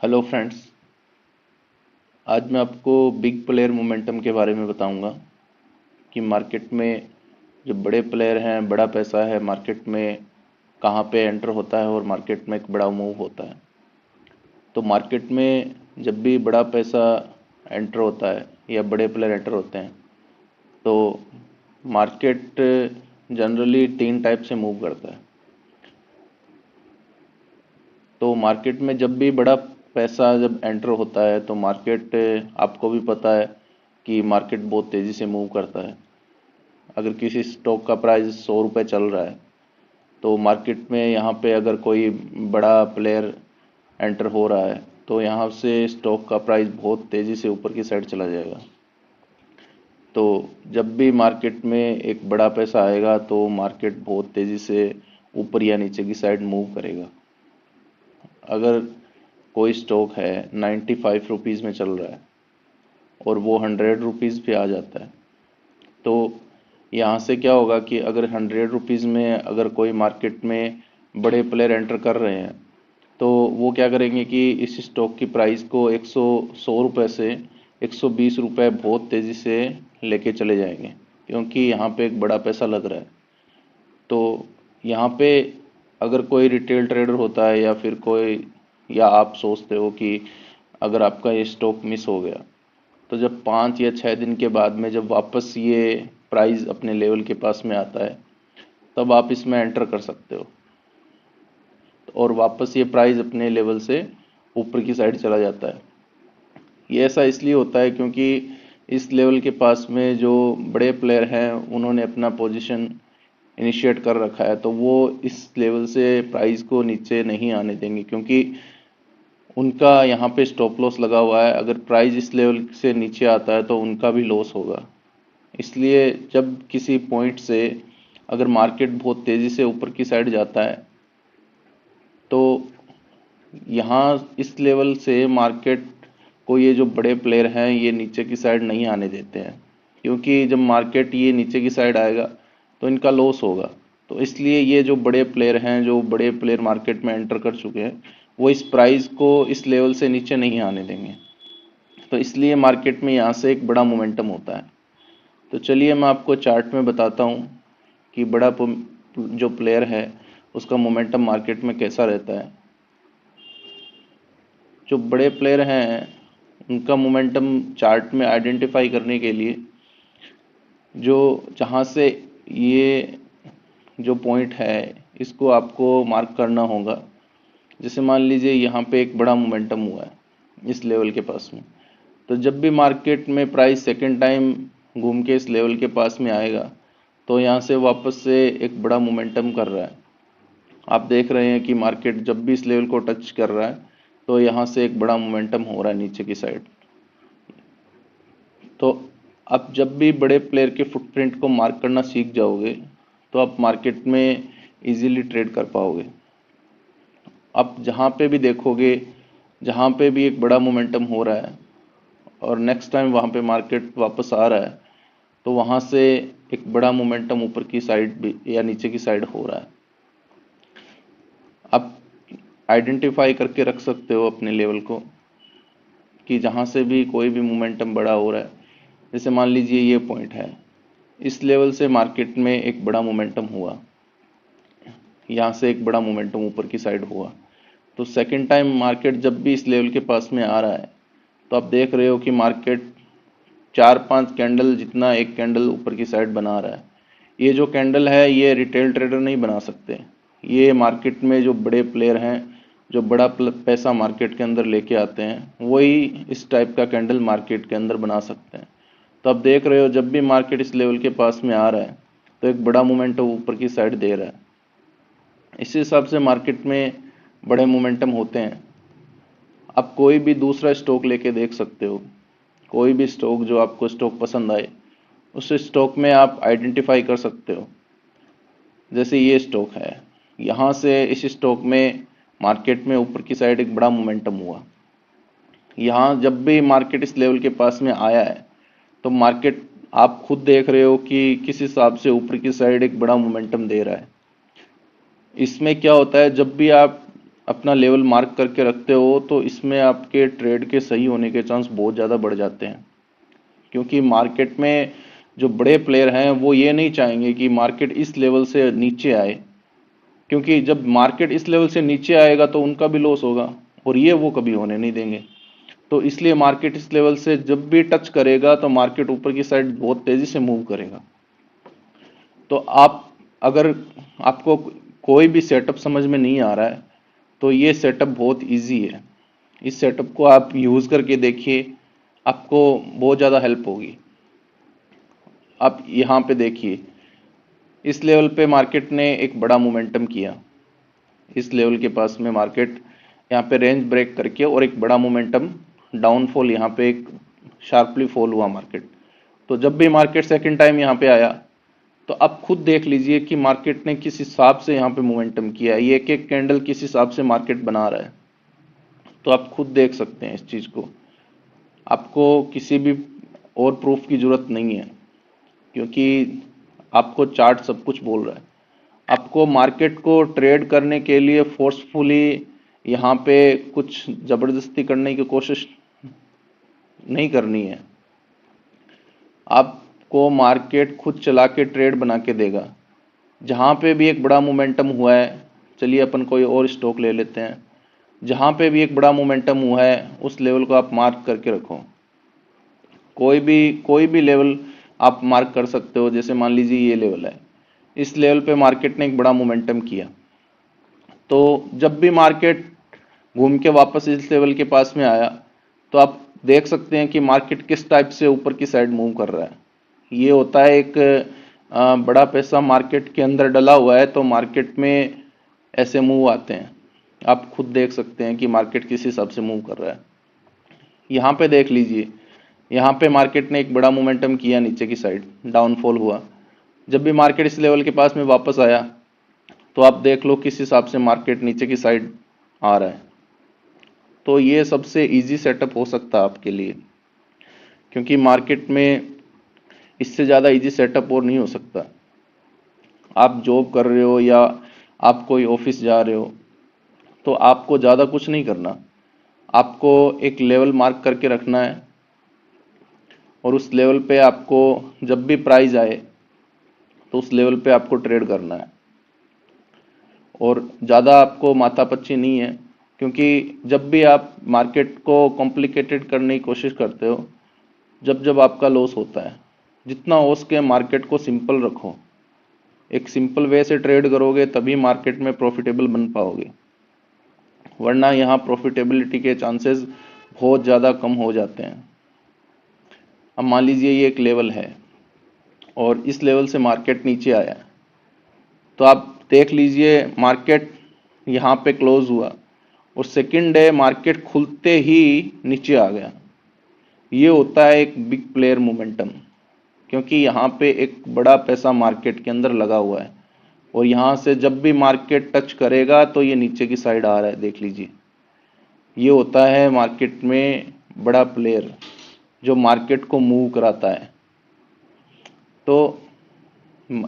Hello friends. आज मैं आपको बिग प्लेयर मोमेंटम के बारे में बताऊंगा कि मार्केट में जो बड़े प्लेयर हैं, बड़ा पैसा है मार्केट में, कहाँ पे एंटर होता है और मार्केट में एक बड़ा मूव होता है। तो मार्केट में जब भी बड़ा पैसा एंटर होता है या बड़े प्लेयर एंटर होते हैं तो मार्केट जनरली तीन टाइप से मूव करता है। तो मार्केट में जब भी बड़ा पैसा जब एंटर होता है तो मार्केट, आपको भी पता है कि मार्केट बहुत तेज़ी से मूव करता है। अगर किसी स्टॉक का प्राइस 100 रुपये चल रहा है तो मार्केट में यहाँ पे अगर कोई बड़ा प्लेयर एंटर हो रहा है तो यहाँ से स्टॉक का प्राइस बहुत तेज़ी से ऊपर की साइड चला जाएगा। तो जब भी मार्केट में एक बड़ा पैसा आएगा तो मार्केट बहुत तेज़ी से ऊपर या नीचे की साइड मूव करेगा। अगर कोई स्टॉक है 95 रुपीज़ में चल रहा है और वो 100 रुपीज़ पे आ जाता है तो यहाँ से क्या होगा कि अगर 100 रुपीज़ में अगर कोई मार्केट में बड़े प्लेयर एंटर कर रहे हैं तो वो क्या करेंगे कि इस स्टॉक की प्राइस को 100 रुपये से 120 रुपये बहुत तेज़ी से लेके चले जाएंगे, क्योंकि यहाँ पे एक बड़ा पैसा लग रहा है। तो यहाँ पे अगर कोई रिटेल ट्रेडर होता है या फिर कोई, या आप सोचते हो कि अगर आपका ये स्टॉक मिस हो गया तो जब 5 या 6 दिन के बाद में जब वापस ये प्राइस अपने लेवल के पास में आता है तब आप इसमें एंटर कर सकते हो और वापस ये प्राइस अपने लेवल से ऊपर की साइड चला जाता है। ये ऐसा इसलिए होता है क्योंकि इस लेवल के पास में जो बड़े प्लेयर हैं उन्होंने अपना पोजीशन इनिशिएट कर रखा है, तो वो इस लेवल से प्राइस को नीचे नहीं आने देंगे, क्योंकि उनका यहाँ पे स्टॉप लॉस लगा हुआ है। अगर प्राइस इस लेवल से नीचे आता है तो उनका भी लॉस होगा। इसलिए जब किसी पॉइंट से अगर मार्केट बहुत तेज़ी से ऊपर की साइड जाता है तो यहाँ इस लेवल से मार्केट को ये जो बड़े प्लेयर हैं ये नीचे की साइड नहीं आने देते हैं, क्योंकि जब मार्केट ये नीचे की साइड आएगा तो इनका लॉस होगा। तो इसलिए ये जो बड़े प्लेयर हैं, जो बड़े प्लेयर मार्केट में एंटर कर चुके हैं, वो इस प्राइस को इस लेवल से नीचे नहीं आने देंगे। तो इसलिए मार्केट में यहाँ से एक बड़ा मोमेंटम होता है। तो चलिए मैं आपको चार्ट में बताता हूँ कि जो प्लेयर है उसका मोमेंटम मार्केट में कैसा रहता है। जो बड़े प्लेयर हैं उनका मोमेंटम चार्ट में आइडेंटिफाई करने के लिए जो जहाँ से ये जो पॉइंट है इसको आपको मार्क करना होगा। जैसे मान लीजिए यहाँ पे एक बड़ा मोमेंटम हुआ है इस लेवल के पास में, तो जब भी मार्केट में प्राइस सेकेंड टाइम घूम के इस लेवल के पास में आएगा तो यहाँ से वापस से एक बड़ा मोमेंटम कर रहा है। आप देख रहे हैं कि मार्केट जब भी इस लेवल को टच कर रहा है तो यहाँ से एक बड़ा मोमेंटम हो रहा है नीचे की साइड। तो आप जब भी बड़े प्लेयर के फुटप्रिंट को मार्क करना सीख जाओगे तो आप मार्केट में इजीली ट्रेड कर पाओगे। आप जहाँ पे भी देखोगे, जहाँ पे भी एक बड़ा मोमेंटम हो रहा है और नेक्स्ट टाइम वहाँ पे मार्केट वापस आ रहा है तो वहाँ से एक बड़ा मोमेंटम ऊपर की साइड भी या नीचे की साइड हो रहा है। आप आइडेंटिफाई करके रख सकते हो अपने लेवल को कि जहाँ से भी कोई भी मोमेंटम बड़ा हो रहा है। जैसे मान लीजिए ये पॉइंट है, इस लेवल से मार्केट में एक बड़ा मोमेंटम हुआ, यहाँ से एक बड़ा मोमेंटम ऊपर की साइड हुआ, तो सेकंड टाइम मार्केट जब भी इस लेवल के पास में आ रहा है तो आप देख रहे हो कि मार्केट 4-5 कैंडल जितना एक कैंडल ऊपर की साइड बना रहा है। ये जो कैंडल है ये रिटेल ट्रेडर नहीं बना सकते, ये मार्केट में जो बड़े प्लेयर हैं, जो बड़ा पैसा मार्केट के अंदर लेके आते हैं, वही इस टाइप का कैंडल मार्केट के अंदर बना सकते हैं। तो आप देख रहे हो जब भी मार्केट इस लेवल के पास में आ रहा है तो एक बड़ा मोमेंटम ऊपर की साइड दे रहा है। इसी हिसाब से मार्केट में बड़े मोमेंटम होते हैं। आप कोई भी दूसरा स्टॉक लेके देख सकते हो, कोई भी स्टॉक जो आपको स्टॉक पसंद आए उस स्टॉक में आप आइडेंटिफाई कर सकते हो। जैसे ये स्टॉक है, यहाँ से इस स्टॉक में मार्केट में ऊपर की साइड एक बड़ा मोमेंटम हुआ, यहाँ जब भी मार्केट इस लेवल के पास में आया है तो मार्केट, आप खुद देख रहे हो कि किस हिसाब से ऊपर की साइड एक बड़ा मोमेंटम दे रहा है। इसमें क्या होता है, जब भी आप अपना लेवल मार्क करके रखते हो तो इसमें आपके ट्रेड के सही होने के चांस बहुत ज़्यादा बढ़ जाते हैं। क्योंकि मार्केट में जो बड़े प्लेयर हैं वो ये नहीं चाहेंगे कि मार्केट इस लेवल से नीचे आए, क्योंकि जब मार्केट इस लेवल से नीचे आएगा तो उनका भी लॉस होगा और ये वो कभी होने नहीं देंगे। तो इसलिए मार्केट इस लेवल से जब भी टच करेगा तो मार्केट ऊपर की साइड बहुत तेजी से मूव करेगा। तो आप अगर आपको कोई भी सेटअप समझ में नहीं आ रहा है तो ये सेटअप बहुत इजी है। इस सेटअप को आप यूज़ करके देखिए, आपको बहुत ज़्यादा हेल्प होगी। आप यहाँ पे देखिए, इस लेवल पे मार्केट ने एक बड़ा मोमेंटम किया, इस लेवल के पास में मार्केट यहाँ पे रेंज ब्रेक करके और एक बड़ा मोमेंटम डाउनफॉल, यहाँ पे एक शार्पली फॉल हुआ मार्केट। तो जब भी मार्केट सेकंड टाइम यहाँ पे आया तो आप खुद देख लीजिए कि मार्केट ने किस हिसाब से यहाँ पे मोमेंटम किया है, ये एक एक कैंडल किस हिसाब से मार्केट बना रहा है। तो आप खुद देख सकते हैं इस चीज़ को, आपको किसी भी और प्रूफ की ज़रूरत नहीं है, क्योंकि आपको चार्ट सब कुछ बोल रहा है। आपको मार्केट को ट्रेड करने के लिए फोर्सफुली यहाँ पे कुछ ज़बरदस्ती करने की कोशिश नहीं करनी है। आपको मार्केट खुद चला के ट्रेड बना के देगा। जहाँ पे भी एक बड़ा मोमेंटम हुआ है, चलिए अपन कोई और स्टॉक ले लेते हैं, जहाँ पे भी एक बड़ा मोमेंटम हुआ है उस लेवल को आप मार्क करके रखो। कोई भी लेवल आप मार्क कर सकते हो। जैसे मान लीजिए ये लेवल है, इस लेवल पे मार्केट ने एक बड़ा मोमेंटम किया, तो जब भी मार्केट घूम के वापस इस लेवल के पास में आया तो आप देख सकते हैं कि मार्केट किस टाइप से ऊपर की साइड मूव कर रहा है। ये होता है एक बड़ा पैसा मार्केट के अंदर डला हुआ है तो मार्केट में ऐसे मूव आते हैं। आप खुद देख सकते हैं कि मार्केट किस हिसाब से मूव कर रहा है। यहाँ पे देख लीजिए, यहाँ पे मार्केट ने एक बड़ा मोमेंटम किया, नीचे की साइड डाउनफॉल हुआ। जब भी मार्केट इस लेवल के पास में वापस आया तो आप देख लो किस हिसाब से मार्केट नीचे की साइड आ रहा है। तो ये सबसे इजी सेटअप हो सकता है आपके लिए, क्योंकि मार्केट में इससे ज़्यादा इजी सेटअप और नहीं हो सकता। आप जॉब कर रहे हो या आप कोई ऑफिस जा रहे हो तो आपको ज़्यादा कुछ नहीं करना, आपको एक लेवल मार्क करके रखना है और उस लेवल पे आपको जब भी प्राइस आए तो उस लेवल पे आपको ट्रेड करना है। और ज़्यादा आपको माथापच्ची नहीं है, क्योंकि जब भी आप मार्केट को कॉम्प्लिकेटेड करने की कोशिश करते हो, जब जब आपका लॉस होता है, जितना हो सके मार्केट को सिंपल रखो। एक सिंपल वे से ट्रेड करोगे तभी मार्केट में प्रॉफिटेबल बन पाओगे, वरना यहाँ प्रॉफिटेबिलिटी के चांसेस बहुत ज़्यादा कम हो जाते हैं। अब मान लीजिए ये एक लेवल है और इस लेवल से मार्केट नीचे आया, तो आप देख लीजिए मार्केट यहाँ पे क्लोज हुआ और सेकंड डे मार्केट खुलते ही नीचे आ गया। ये होता है एक बिग प्लेयर मोमेंटम, क्योंकि यहाँ पे एक बड़ा पैसा मार्केट के अंदर लगा हुआ है और यहाँ से जब भी मार्केट टच करेगा तो ये नीचे की साइड आ रहा है, देख लीजिए। ये होता है मार्केट में बड़ा प्लेयर जो मार्केट को मूव कराता है। तो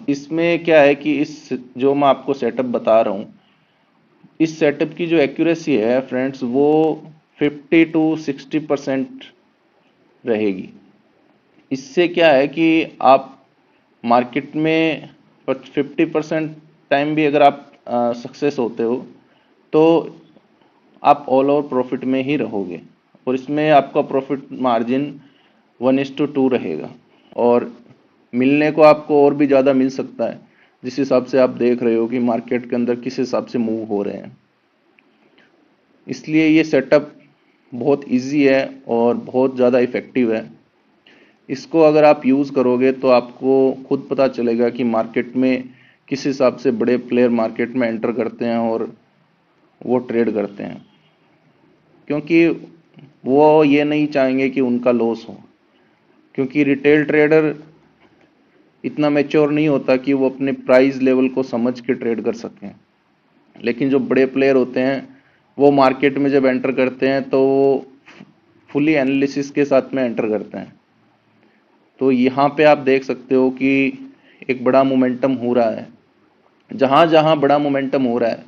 इसमें क्या है कि इस जो मैं आपको सेटअप बता रहा हूँ, इस सेटअप की जो एक्यूरेसी है फ्रेंड्स वो 50 to 60% रहेगी। इससे क्या है कि आप मार्केट में 50% टाइम भी अगर आप सक्सेस होते हो तो आप ऑल ओवर प्रॉफिट में ही रहोगे, और इसमें आपका प्रॉफिट मार्जिन 1:2 रहेगा। और मिलने को आपको और भी ज़्यादा मिल सकता है, जिस हिसाब से आप देख रहे हो कि मार्केट के अंदर किस हिसाब से मूव हो रहे हैं। इसलिए ये सेटअप बहुत इजी है और बहुत ज़्यादा इफ़ेक्टिव है। इसको अगर आप यूज़ करोगे तो आपको खुद पता चलेगा कि मार्केट में किस हिसाब से बड़े प्लेयर मार्केट में एंटर करते हैं और वो ट्रेड करते हैं, क्योंकि वो ये नहीं चाहेंगे कि उनका लॉस हो। क्योंकि रिटेल ट्रेडर इतना मैच्योर नहीं होता कि वो अपने प्राइस लेवल को समझ के ट्रेड कर सकें, लेकिन जो बड़े प्लेयर होते हैं वो मार्केट में जब एंटर करते हैं तो वो फुली एनालिसिस के साथ में एंटर करते हैं। तो यहाँ पे आप देख सकते हो कि एक बड़ा मोमेंटम हो रहा है, जहाँ जहाँ बड़ा मोमेंटम हो रहा है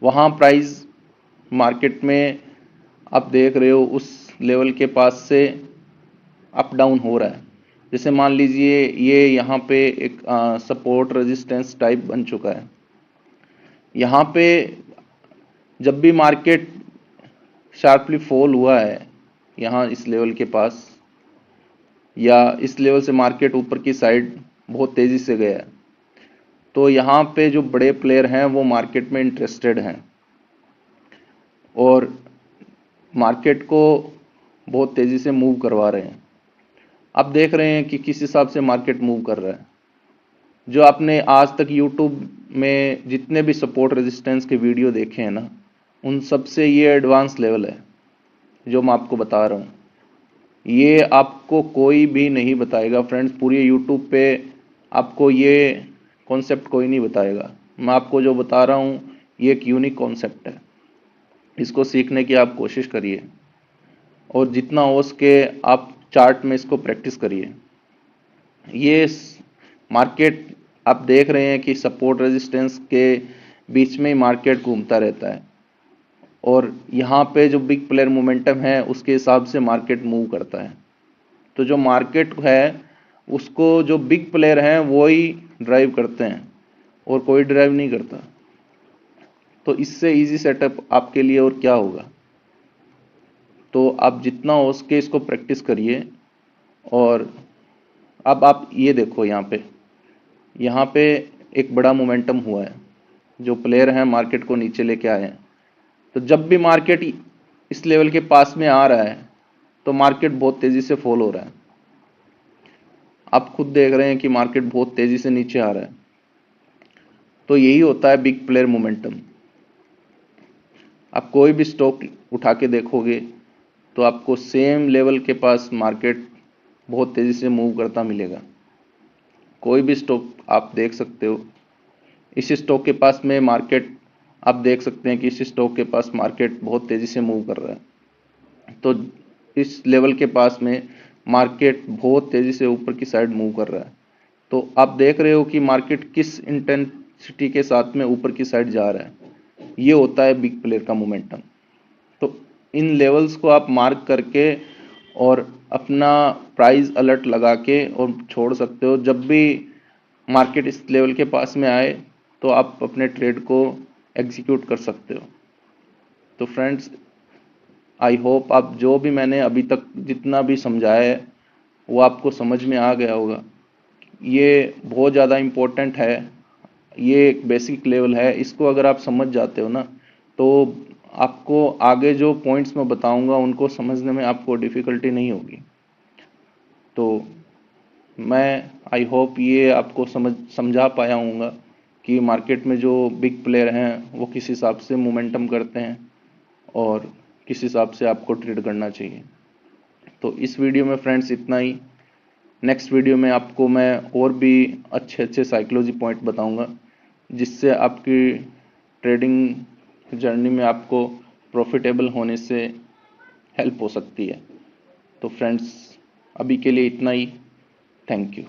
वहाँ प्राइस मार्केट में आप देख रहे हो उस लेवल के पास से अप डाउन हो रहा है। जैसे मान लीजिए ये यहाँ पे एक सपोर्ट रेजिस्टेंस टाइप बन चुका है। यहाँ पे जब भी मार्केट शार्पली फॉल हुआ है यहाँ इस लेवल के पास, या इस लेवल से मार्केट ऊपर की साइड बहुत तेजी से गया है, तो यहाँ पे जो बड़े प्लेयर हैं वो मार्केट में इंटरेस्टेड हैं और मार्केट को बहुत तेजी से मूव करवा रहे हैं। आप देख रहे हैं कि किस हिसाब से मार्केट मूव कर रहा है। जो आपने आज तक YouTube में जितने भी सपोर्ट रेजिस्टेंस के वीडियो देखे हैं ना, उन सब से ये एडवांस लेवल है जो मैं आपको बता रहा हूँ। ये आपको कोई भी नहीं बताएगा फ्रेंड्स, पूरी YouTube पे आपको ये कॉन्सेप्ट कोई नहीं बताएगा। मैं आपको जो बता रहा हूँ ये एक यूनिक कॉन्सेप्ट है। इसको सीखने की आप कोशिश करिए और जितना हो सके आप चार्ट में इसको प्रैक्टिस करिए। ये मार्केट आप देख रहे हैं कि सपोर्ट रेजिस्टेंस के बीच में ही मार्केट घूमता रहता है और यहाँ पे जो बिग प्लेयर मोमेंटम है उसके हिसाब से मार्केट मूव करता है। तो जो मार्केट है उसको जो बिग प्लेयर हैं वो ही ड्राइव करते हैं और कोई ड्राइव नहीं करता। तो इससे इजी सेटअप आपके लिए और क्या होगा। तो आप जितना हो सके इसको प्रैक्टिस करिए। और अब आप ये देखो यहाँ पे एक बड़ा मोमेंटम हुआ है, जो प्लेयर हैं मार्केट को नीचे लेके आए हैं। तो जब भी मार्केट इस लेवल के पास में आ रहा है तो मार्केट बहुत तेजी से फॉल हो रहा है। आप खुद देख रहे हैं कि मार्केट बहुत तेजी से नीचे आ रहा है। तो यही होता है बिग प्लेयर मोमेंटम। आप कोई भी स्टॉक उठा के देखोगे तो आपको सेम लेवल के पास मार्केट बहुत तेजी से मूव करता मिलेगा। कोई भी स्टॉक आप देख सकते हो, इस स्टॉक के पास में मार्केट आप देख सकते हैं कि इस स्टॉक के पास मार्केट बहुत तेजी से मूव कर रहा है। तो इस लेवल के पास में मार्केट बहुत तेजी से ऊपर की साइड मूव कर रहा है। तो आप देख रहे हो कि मार्केट किस इंटेंसिटी के साथ में ऊपर की साइड जा रहा है। ये होता है बिग प्लेयर का मोमेंटम। तो इन लेवल्स को आप मार्क करके और अपना प्राइस अलर्ट लगा के और छोड़ सकते हो। जब भी मार्केट इस लेवल के पास में आए तो आप अपने ट्रेड को एग्जीक्यूट कर सकते हो। तो फ्रेंड्स, आई होप आप जो भी मैंने अभी तक जितना भी समझाया है वो आपको समझ में आ गया होगा। ये बहुत ज़्यादा इम्पोर्टेंट है, ये एक बेसिक लेवल है। इसको अगर आप समझ जाते हो ना तो आपको आगे जो पॉइंट्स मैं बताऊंगा उनको समझने में आपको डिफ़िकल्टी नहीं होगी। तो मैं आई होप ये आपको समझा पाया हूँगा कि मार्केट में जो बिग प्लेयर हैं वो किस हिसाब से मोमेंटम करते हैं और किस हिसाब से आपको ट्रेड करना चाहिए। तो इस वीडियो में फ्रेंड्स इतना ही। नेक्स्ट वीडियो में आपको मैं और भी अच्छे अच्छे साइकोलॉजी पॉइंट बताऊंगा जिससे आपकी ट्रेडिंग जर्नी में आपको प्रॉफिटेबल होने से हेल्प हो सकती है। तो फ्रेंड्स, अभी के लिए इतना ही। Thank you.